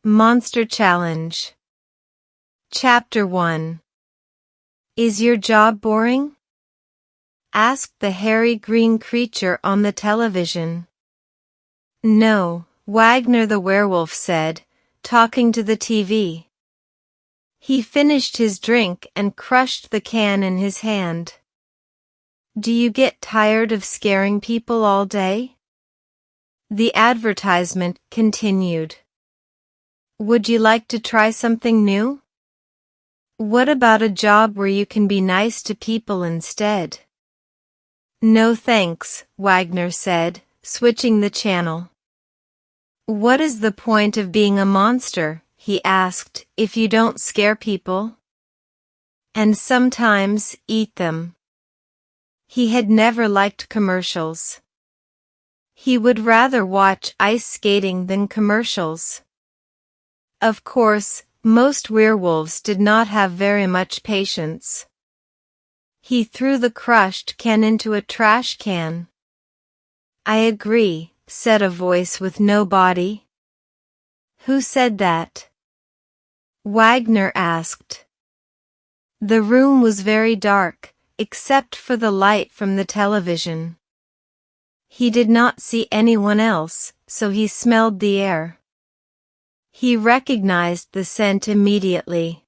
Monster Challenge. Chapter 1. Is your job boring? Asked the hairy green creature on the television. No, Wagner the werewolf said, talking to the TV. He finished his drink and crushed the can in his hand. Do you get tired of scaring people all day? The advertisement continued. Would you like to try something new? What about a job where you can be nice to people instead? No thanks, Wagner said, switching the channel. What is the point of being a monster, he asked, if you don't scare people? And sometimes eat them. He had never liked commercials. He would rather watch ice skating than commercials. Of course, most werewolves did not have very much patience. He threw the crushed can into a trash can. I agree, said a voice with no body. Who said that? Wagner asked. The room was very dark, except for the light from the television. He did not see anyone else, so he smelled the air. He recognized the scent immediately.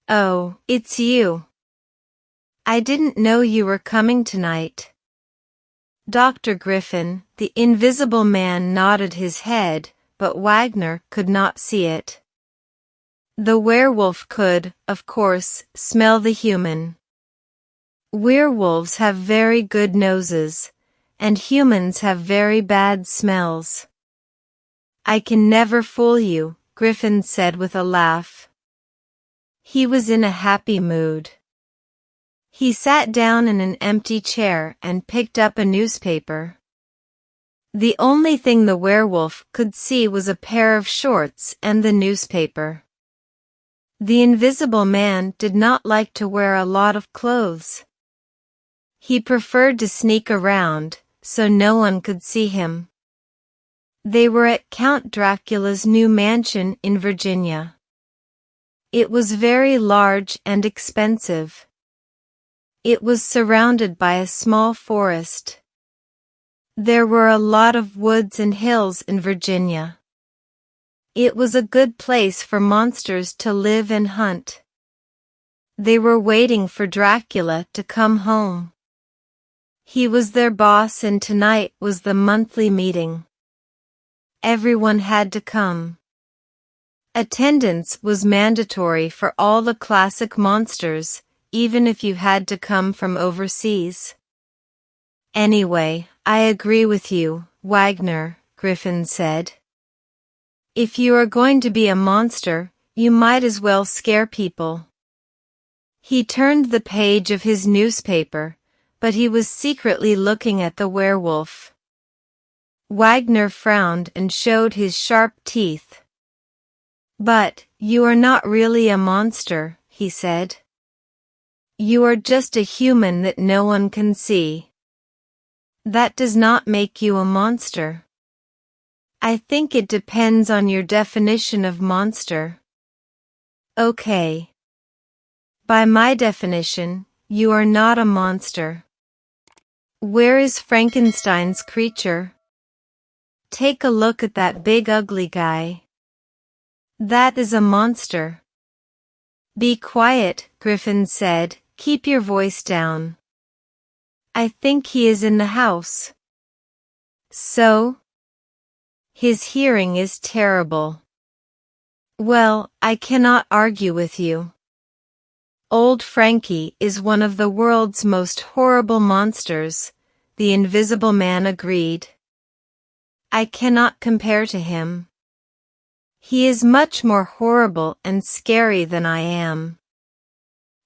Oh, it's you. I didn't know you were coming tonight. Dr. Griffin, the invisible man, nodded his head, but Wagner could not see it. The werewolf could, of course, smell the human. Werewolves have very good noses, and humans have very bad smells. I can never fool you, Griffin said with a laugh. He was in a happy mood. He sat down in an empty chair and picked up a newspaper. The only thing the werewolf could see was a pair of shorts and the newspaper. The invisible man did not like to wear a lot of clothes. He preferred to sneak around, so no one could see him. They were at Count Dracula's new mansion in Virginia. It was very large and expensive. It was surrounded by a small forest. There were a lot of woods and hills in Virginia. It was a good place for monsters to live and hunt. They were waiting for Dracula to come home. He was their boss, and tonight was the monthly meeting. Everyone had to come. Attendance was mandatory for all the classic monsters, even if you had to come from overseas. Anyway, I agree with you, Wagner, Griffin said. If you are going to be a monster, you might as well scare people. He turned the page of his newspaper, but he was secretly looking at the werewolf. Wagner frowned and showed his sharp teeth. But, you are not really a monster, he said. You are just a human that no one can see. That does not make you a monster. I think it depends on your definition of monster. Okay. By my definition, you are not a monster. Where is Frankenstein's creature? Take a look at that big ugly guy. That is a monster. Be quiet, Griffin said, keep your voice down. I think he is in the house. So? His hearing is terrible. Well, I cannot argue with you. Old Frankie is one of the world's most horrible monsters, the invisible man agreed. I cannot compare to him. He is much more horrible and scary than I am.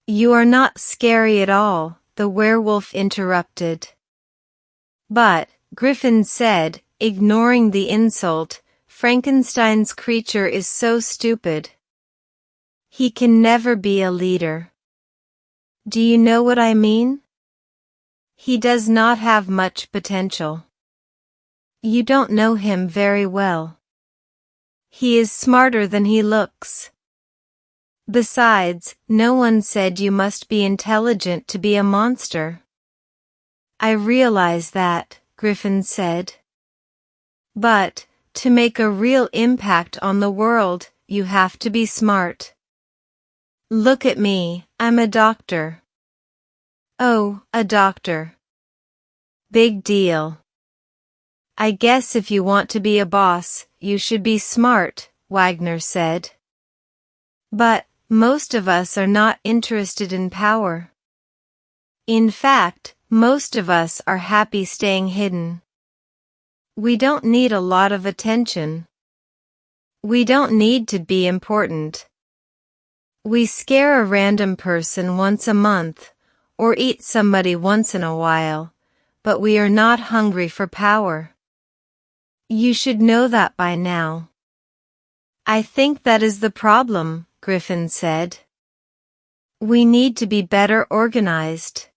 You are not scary at all, the werewolf interrupted. But, Griffin said, ignoring the insult, Frankenstein's creature is so stupid. He can never be a leader. Do you know what I mean? He does not have much potential. You don't know him very well. He is smarter than he looks. Besides, no one said you must be intelligent to be a monster. I realize that, Griffin said. But, to make a real impact on the world, you have to be smart. Look at me, I'm a doctor. Oh, a doctor. Big deal. I guess if you want to be a boss, you should be smart, Wagner said. But, most of us are not interested in power. In fact, most of us are happy staying hidden. We don't need a lot of attention. We don't need to be important. We scare a random person once a month, or eat somebody once in a while, but we are not hungry for power. You should know that by now. I think that is the problem, Griffin said. We need to be better organized.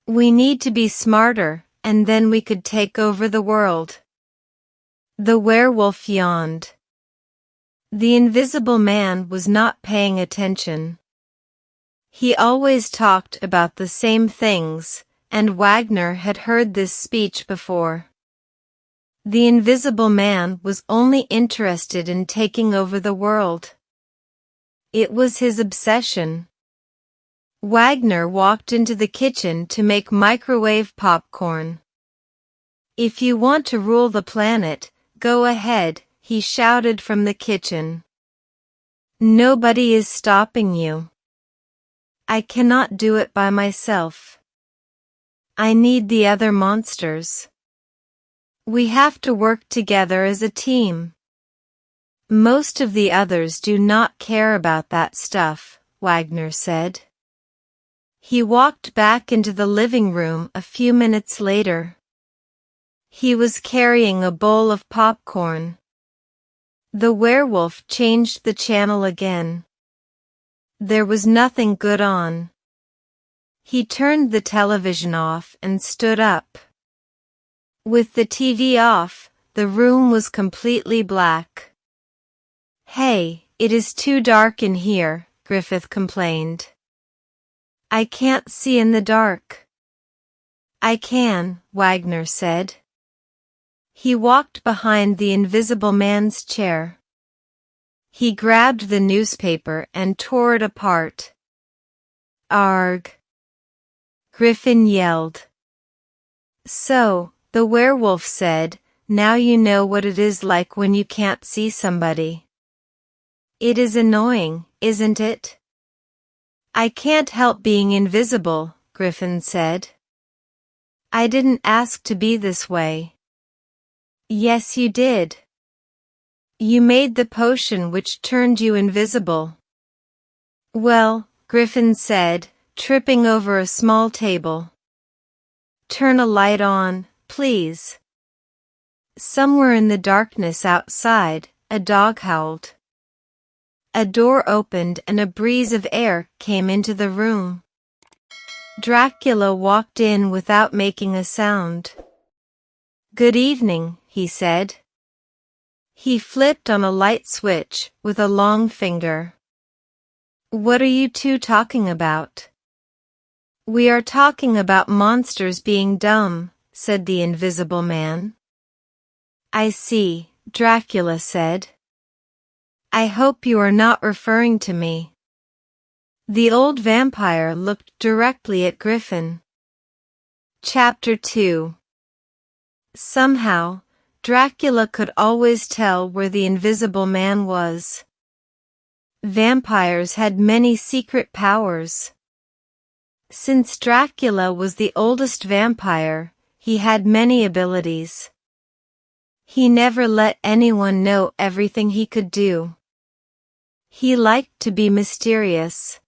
We need to be smarter, and then we could take over the world. The werewolf yawned. The Invisible Man was not paying attention. He always talked about the same things, and Wagner had heard this speech before. The Invisible Man was only interested in taking over the world. It was his obsession. Wagner walked into the kitchen to make microwave popcorn. If you want to rule the planet, go ahead, he shouted from the kitchen. Nobody is stopping you. I cannot do it by myself. I need the other monsters. We have to work together as a team. Most of the others do not care about that stuff, Wagner said. He walked back into the living room a few minutes later. He was carrying a bowl of popcorn. The werewolf changed the channel again. There was nothing good on. He turned the television off and stood up. With the TV off, the room was completely black. Hey, it is too dark in here, Griffith complained. I can't see in the dark. I can, Wagner said. He walked behind the Invisible Man's chair. He grabbed the newspaper and tore it apart. Arg! Griffin yelled. So, the werewolf said, now you know what it is like when you can't see somebody. It is annoying, isn't it? I can't help being invisible, Griffin said. I didn't ask to be this way. Yes, you did. You made the potion which turned you invisible. Well, Griffin said, tripping over a small table. Turn a light on, please. Somewhere in the darkness outside, a dog howled. A door opened and a breeze of air came into the room. Dracula walked in without making a sound. Good evening, he said. He flipped on a light switch with a long finger. What are you two talking about? We are talking about monsters being dumb, said the Invisible Man. I see, Dracula said. I hope you are not referring to me. The old vampire looked directly at Griffin. Chapter 2. Somehow, Dracula could always tell where the Invisible Man was. Vampires had many secret powers. Since Dracula was the oldest vampire, he had many abilities. He never let anyone know everything he could do. He liked to be mysterious.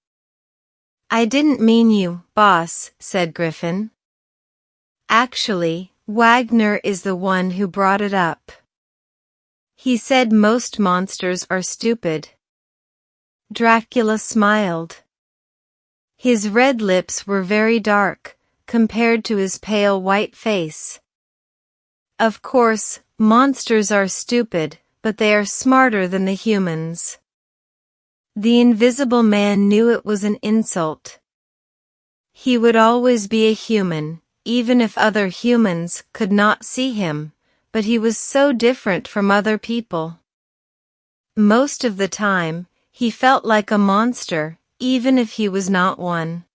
I didn't mean you, boss, said Griffin. Actually, Wagner is the one who brought it up. He said most monsters are stupid. Dracula smiled. His red lips were very dark, compared to his pale white face. Of course, monsters are stupid, but they are smarter than the humans. The Invisible Man knew it was an insult. He would always be a human, even if other humans could not see him, but he was so different from other people. Most of the time, he felt like a monster, even if he was not one.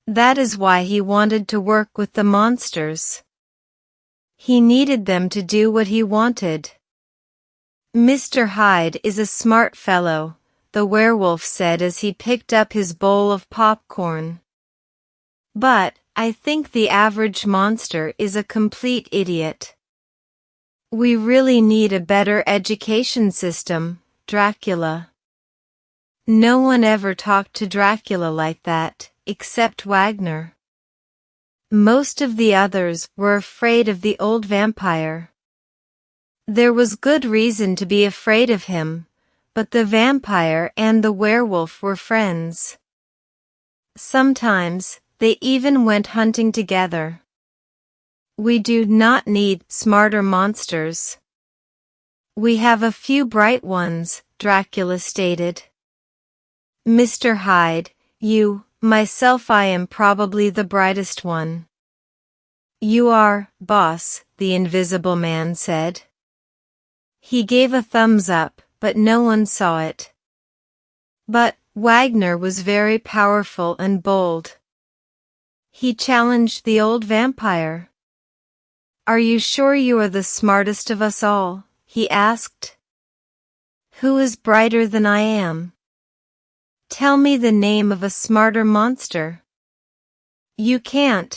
That is why he wanted to work with the monsters. He needed them to do what he wanted. "Mr. Hyde is a smart fellow," the werewolf said as he picked up his bowl of popcorn. "But I think the average monster is a complete idiot. We really need a better education system, Dracula." No one ever talked to Dracula like that, except Wagner. Most of the others were afraid of the old vampire. There was good reason to be afraid of him, but the vampire and the werewolf were friends. Sometimes, they even went hunting together. "We do not need smarter monsters. We have a few bright ones," Dracula stated. "Mr. Hyde, myself I am probably the brightest one." "You are, boss," the Invisible Man said. He gave a thumbs up, but no one saw it. But Wagner was very powerful and bold. He challenged the old vampire. "Are you sure you are the smartest of us all?" he asked. "Who is brighter than I am? Tell me the name of a smarter monster." "You can't."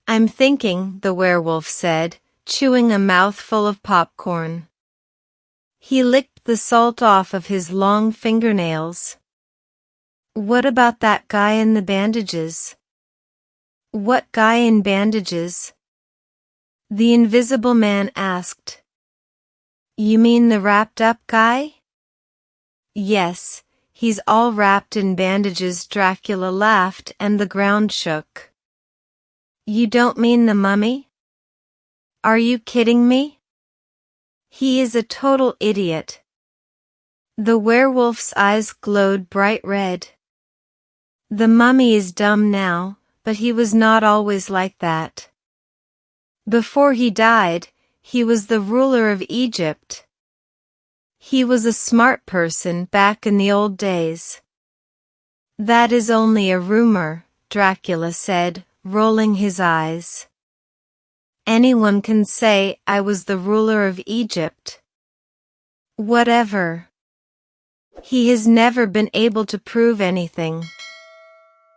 "I'm thinking," the werewolf said, chewing a mouthful of popcorn. He licked the salt off of his long fingernails. "What about that guy in the bandages?" "What guy in bandages?" the Invisible Man asked. "You mean the wrapped-up guy?" "Yes, he's all wrapped in bandages." Dracula laughed and the ground shook. "You don't mean the mummy? Are you kidding me? He is a total idiot." The werewolf's eyes glowed bright red. "The mummy is dumb now, but he was not always like that. Before he died, he was the ruler of Egypt. He was a smart person back in the old days." "That is only a rumor," Dracula said, rolling his eyes. "Anyone can say I was the ruler of Egypt. Whatever. He has never been able to prove anything."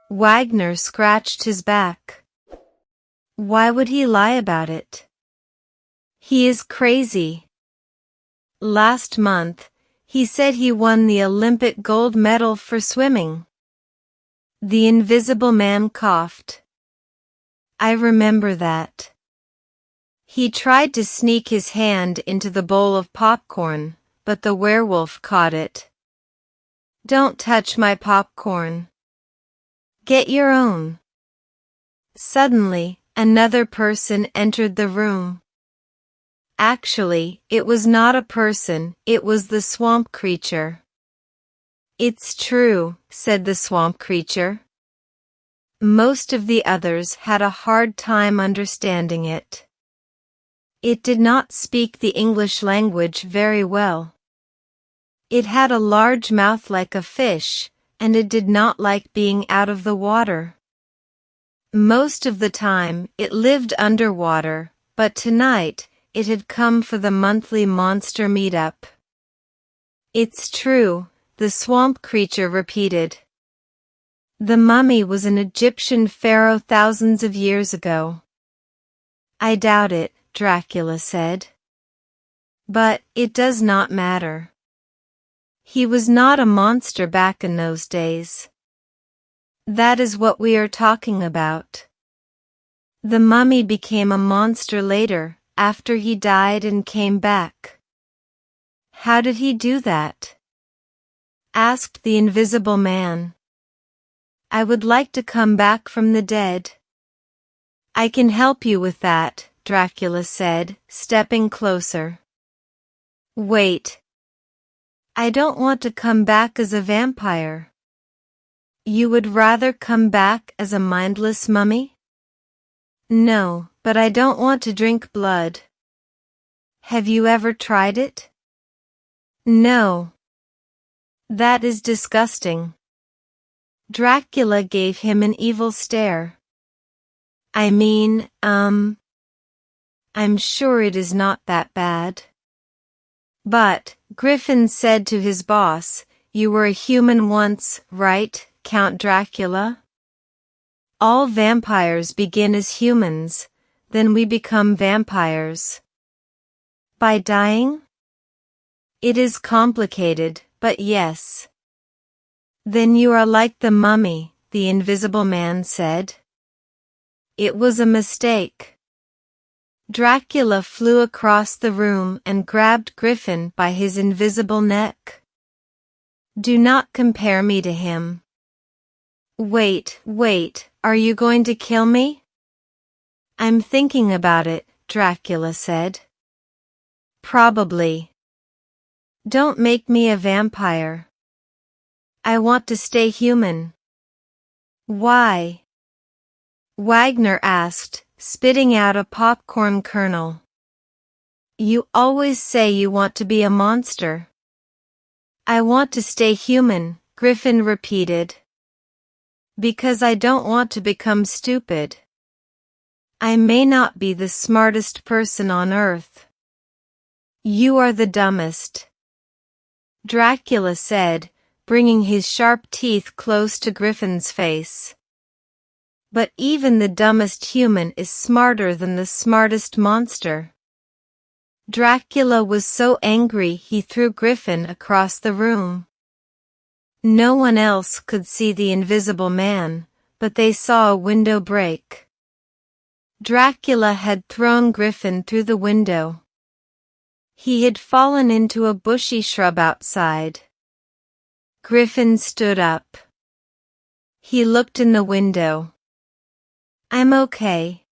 Wagner scratched his back. "Why would he lie about it? He is crazy. Last month, he said he won the Olympic gold medal for swimming." The Invisible Man coughed. "I remember that. He tried to sneak his hand into the bowl of popcorn, but the werewolf caught it. "Don't touch my popcorn. Get your own." Suddenly, another person entered the room. Actually, it was not a person, it was the swamp creature. "It's true," said the swamp creature. Most of the others had a hard time understanding it. It did not speak the English language very well. It had a large mouth like a fish, and it did not like being out of the water. Most of the time, it lived underwater, but tonight, it had come for the monthly monster meetup. "It's true," the swamp creature repeated. "The mummy was an Egyptian pharaoh thousands of years ago." "I doubt it," Dracula said. "But it does not matter. He was not a monster back in those days. That is what we are talking about. The mummy became a monster later, after he died and came back." "How did he do that?" asked the Invisible Man. "I would like to come back from the dead." "I can help you with that," Dracula said, stepping closer. Wait. I don't want to come back as a vampire. You would rather come back as a mindless mummy? No, but I don't want to drink blood. Have you ever tried it? No. That is disgusting. Dracula gave him an evil stare. I mean, I'm sure it is not that bad. But, Griffin said to his boss, you were a human once, right, Count Dracula? All vampires begin as humans, then we become vampires. By dying? It is complicated, but yes. Then you are like the mummy, the Invisible Man said. It was a mistake. Dracula flew across the room and grabbed Griffin by his invisible neck. Do not compare me to him. Wait, are you going to kill me? I'm thinking about it, Dracula said. Probably. Don't make me a vampire. I want to stay human. Why? Wagner asked, spitting out a popcorn kernel. You always say you want to be a monster. I want to stay human, Griffin repeated. Because I don't want to become stupid. I may not be the smartest person on earth. You are the dumbest. Dracula said, bringing his sharp teeth close to Griffin's face. But even the dumbest human is smarter than the smartest monster. Dracula was so angry he threw Griffin across the room. No one else could see the Invisible Man, but they saw a window break. Dracula had thrown Griffin through the window. He had fallen into a bushy shrub outside. Griffin stood up. He looked in the window. I'm okay.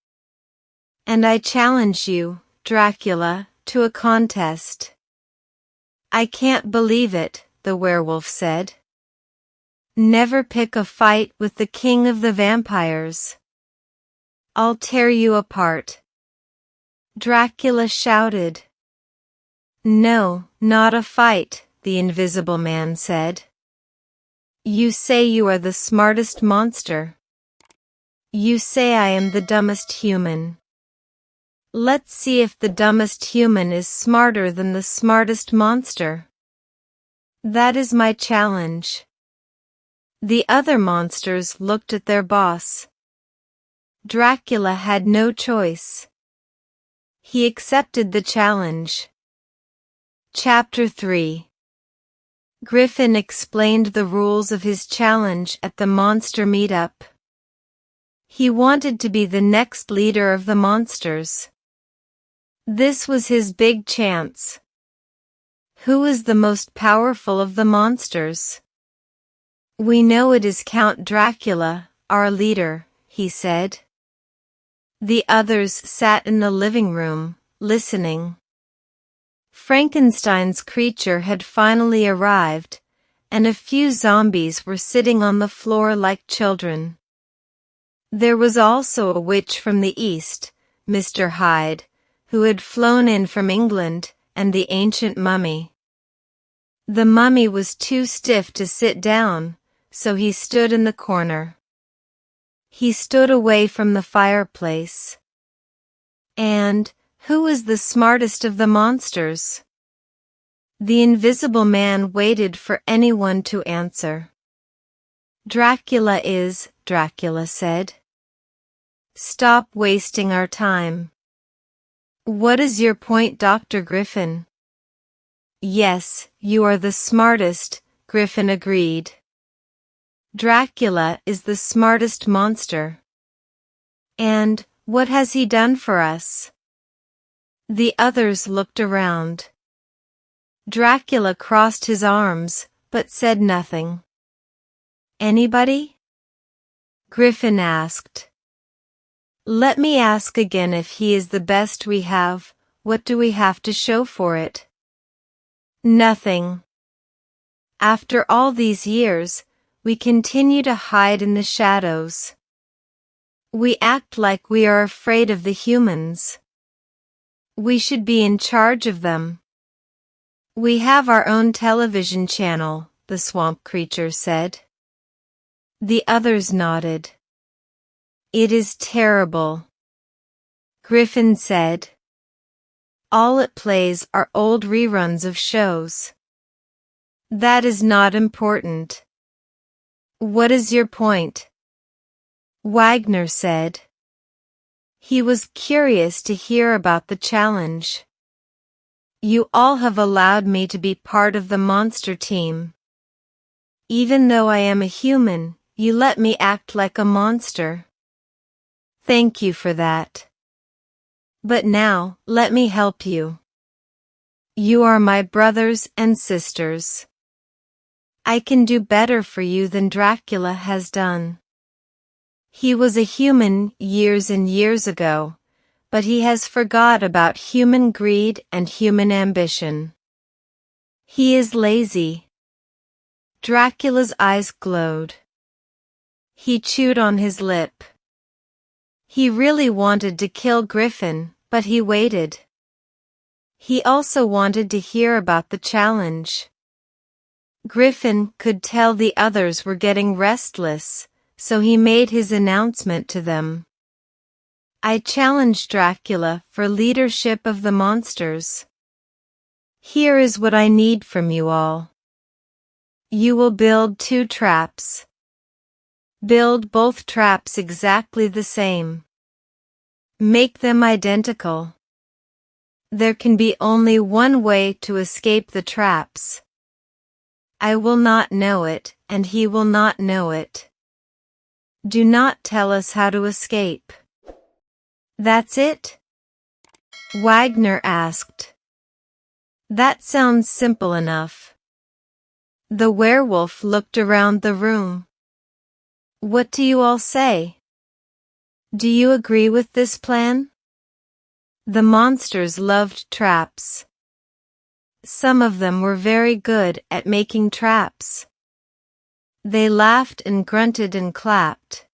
And I challenge you, Dracula, to a contest. I can't believe it, the werewolf said. Never pick a fight with the king of the vampires. I'll tear you apart. Dracula shouted. No, not a fight, the Invisible Man said. You say you are the smartest monster. You say I am the dumbest human. Let's see if the dumbest human is smarter than the smartest monster. That is my challenge. The other monsters looked at their boss. Dracula had no choice. He accepted the challenge. Chapter 3. Griffin explained the rules of his challenge at the monster meetup. He wanted to be the next leader of the monsters. This was his big chance. Who is the most powerful of the monsters? We know it is Count Dracula, our leader, he said. The others sat in the living room, listening. Frankenstein's creature had finally arrived, and a few zombies were sitting on the floor like children. There was also a witch from the east, Mr. Hyde, who had flown in from England, and the ancient mummy. The mummy was too stiff to sit down, so he stood in the corner. He stood away from the fireplace. And, who was the smartest of the monsters? The Invisible Man waited for anyone to answer. Dracula is, Dracula said. Stop wasting our time. What is your point, Dr. Griffin? Yes, you are the smartest, Griffin agreed. Dracula is the smartest monster. And, what has he done for us? The others looked around. Dracula crossed his arms, but said nothing. Anybody? Griffin asked. Let me ask again, if he is the best we have, what do we have to show for it? Nothing. After all these years, we continue to hide in the shadows. We act like we are afraid of the humans. We should be in charge of them. We have our own television channel, the swamp creature said. The others nodded. It is terrible, Griffin said. All it plays are old reruns of shows. That is not important. What is your point? Wagner said. He was curious to hear about the challenge. You all have allowed me to be part of the monster team. Even though I am a human, you let me act like a monster. Thank you for that. But now, let me help you. You are my brothers and sisters. I can do better for you than Dracula has done. He was a human years and years ago, but he has forgot about human greed and human ambition. He is lazy. Dracula's eyes glowed. He chewed on his lip. He really wanted to kill Griffin, but he waited. He also wanted to hear about the challenge. Griffin could tell the others were getting restless, so he made his announcement to them. I challenge Dracula for leadership of the monsters. Here is what I need from you all. You will build 2 traps. Build both traps exactly the same. Make them identical. There can be only one way to escape the traps. I will not know it, and he will not know it. Do not tell us how to escape. That's it? Wagner asked. That sounds simple enough. The werewolf looked around the room. What do you all say? Do you agree with this plan? The monsters loved traps. Some of them were very good at making traps. They laughed and grunted and clapped.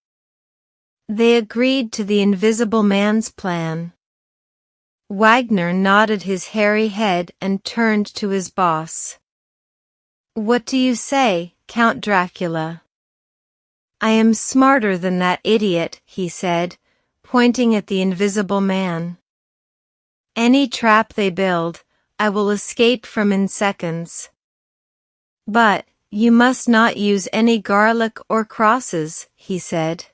They agreed to the Invisible Man's plan. Wagner nodded his hairy head and turned to his boss. What do you say, Count Dracula? I am smarter than that idiot, he said, pointing at the Invisible Man. Any trap they build, I will escape from in seconds. But, you must not use any garlic or crosses, he said.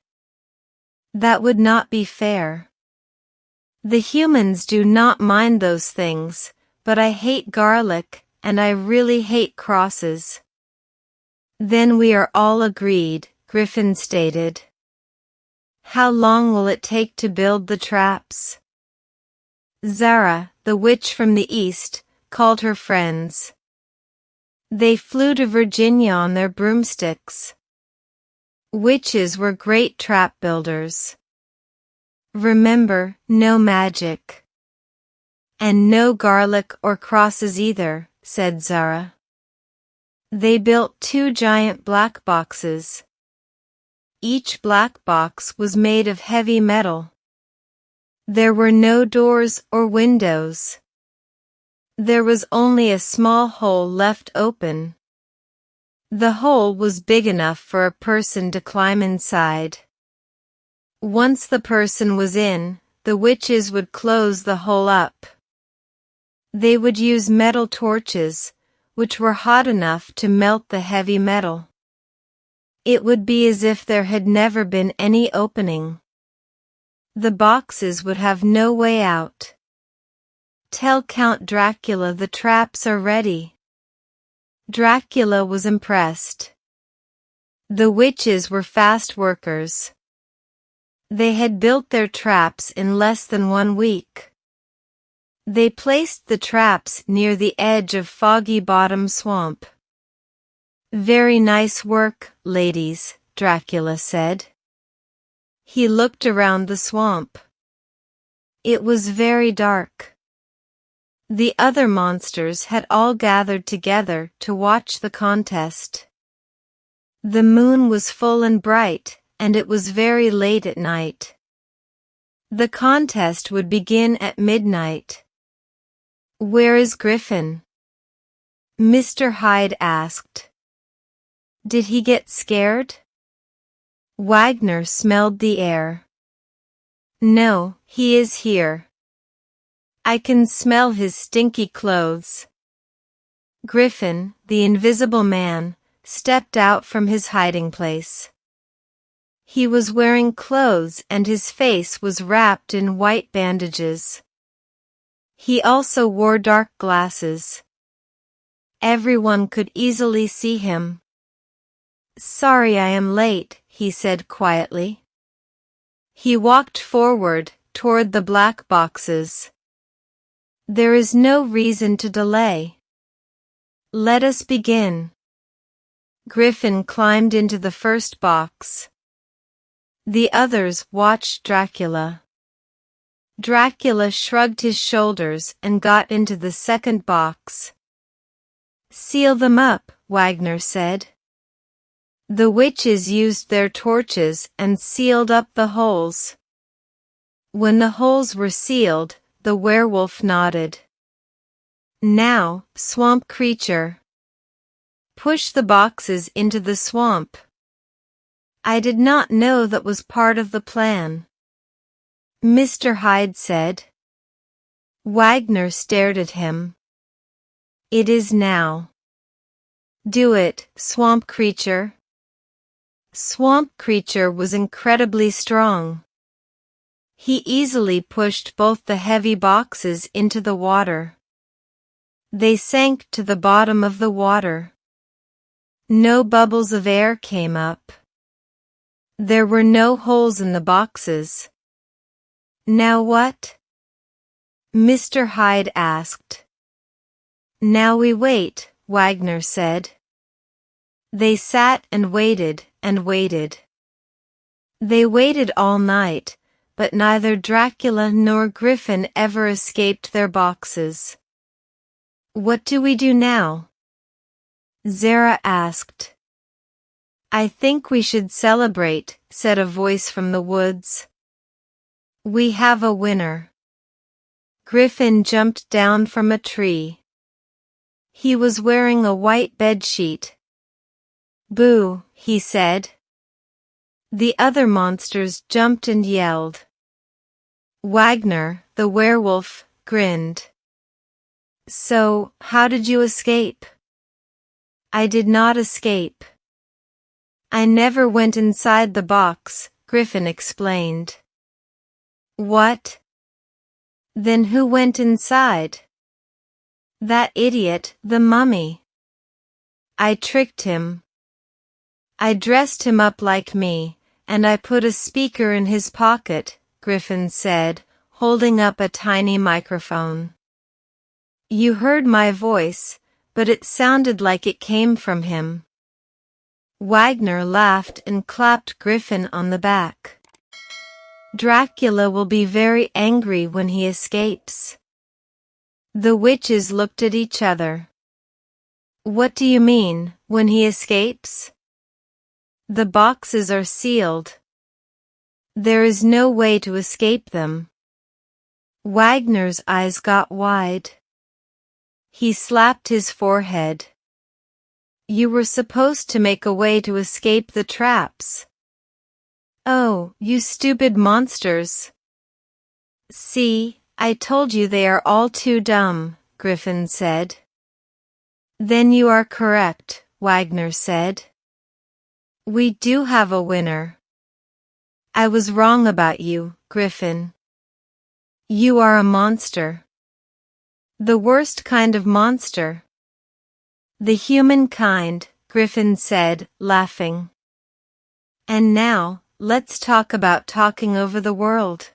That would not be fair. The humans do not mind those things, but I hate garlic, and I really hate crosses. Then we are all agreed, Griffin stated. How long will it take to build the traps? Zara, the witch from the east, called her friends. They flew to Virginia on their broomsticks. Witches were great trap builders. Remember, no magic. And no garlic or crosses either, said Zara. They built 2 giant black boxes. Each black box was made of heavy metal. There were no doors or windows. There was only a small hole left open. The hole was big enough for a person to climb inside. Once the person was in, the witches would close the hole up. They would use metal torches, which were hot enough to melt the heavy metal. It would be as if there had never been any opening. The boxes would have no way out. Tell Count Dracula the traps are ready. Dracula was impressed. The witches were fast workers. They had built their traps in less than 1 week. They placed the traps near the edge of Foggy Bottom Swamp. Very nice work, ladies, Dracula said. He looked around the swamp. It was very dark. The other monsters had all gathered together to watch the contest. The moon was full and bright, and it was very late at night. The contest would begin at midnight. "Where is Griffin?" Mr. Hyde asked. "Did he get scared?" Wagner smelled the air. "No, he is here. I can smell his stinky clothes." Griffin, the invisible man, stepped out from his hiding place. He was wearing clothes and his face was wrapped in white bandages. He also wore dark glasses. Everyone could easily see him. "Sorry I am late," he said quietly. He walked forward toward the black boxes. "There is no reason to delay. Let us begin." Griffin climbed into the first box. The others watched Dracula. Dracula shrugged his shoulders and got into the second box. "Seal them up," Wagner said. The witches used their torches and sealed up the holes. When the holes were sealed, the werewolf nodded. "Now, swamp creature. Push the boxes into the swamp." "I did not know that was part of the plan," Mr. Hyde said. Wagner stared at him. "It is now. Do it, swamp creature." Swamp creature was incredibly strong. He easily pushed both the heavy boxes into the water. They sank to the bottom of the water. No bubbles of air came up. There were no holes in the boxes. "Now what?" Mr. Hyde asked. "Now we wait," Wagner said. They sat and waited and waited. They waited all night, but neither Dracula nor Griffin ever escaped their boxes. "What do we do now?" Zara asked. "I think we should celebrate," said a voice from the woods. "We have a winner." Griffin jumped down from a tree. He was wearing a white bedsheet. "Boo," he said. The other monsters jumped and yelled. Wagner, the werewolf, grinned. "So, how did you escape?" "I did not escape. I never went inside the box," Griffin explained. "What? Then who went inside?" "That idiot, the mummy. I tricked him. I dressed him up like me, and I put a speaker in his pocket," Griffin said, holding up a tiny microphone. "You heard my voice, but it sounded like it came from him." Wagner laughed and clapped Griffin on the back. "Dracula will be very angry when he escapes." The witches looked at each other. "What do you mean, when he escapes?" "The boxes are sealed. There is no way to escape them." Wagner's eyes got wide. He slapped his forehead. "You were supposed to make a way to escape the traps." "Oh, you stupid monsters. See, I told you they are all too dumb," Griffin said. "Then you are correct," Wagner said. "We do have a winner." "I was wrong about you, Griffin. You are a monster. The worst kind of monster." "The human kind," Griffin said, laughing. "And now, let's talk about talking over the world."